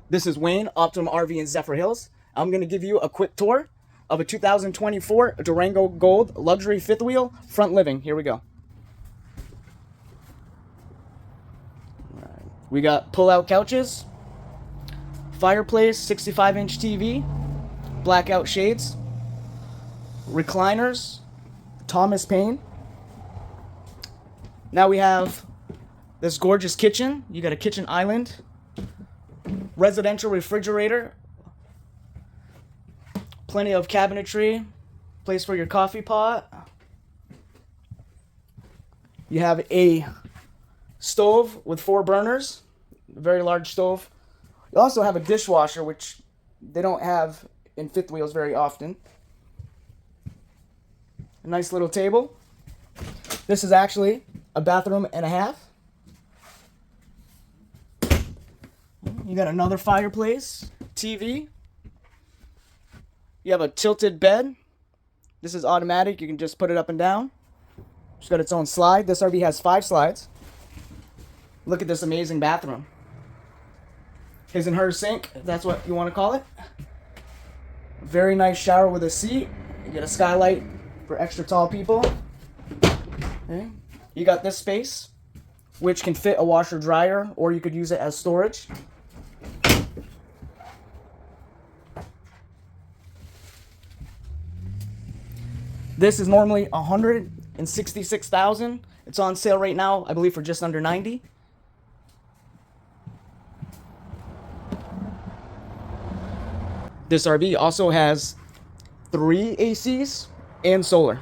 This is Wayne, Optimum RV in Zephyr Hills. I'm going to give you a quick tour of a 2024 Durango Gold luxury fifth wheel front living. Here we go. We got pull-out couches, fireplace, 65-inch TV, blackout shades, recliners, Thomas Paine. Now we have this gorgeous kitchen. You got a kitchen island, residential refrigerator, plenty of cabinetry, place for your coffee pot. You have a stove with 4 burners, a very large stove. You also have a dishwasher, which they don't have in fifth wheels very often. A nice little table. This is actually a bathroom and a half. You got another fireplace, TV. You have a tilted bed. This is automatic. You can just put it up and down. It's got its own slide. This RV has 5 slides. Look at this amazing bathroom. His and her sink, if that's what you want to call it. Very nice shower with a seat. You get a skylight for extra tall people. Okay. You got this space, which can fit a washer dryer, or you could use it as storage. This is normally $166,000. It's on sale right now, I believe, for just under $90,000. This RV also has 3 ACs and solar.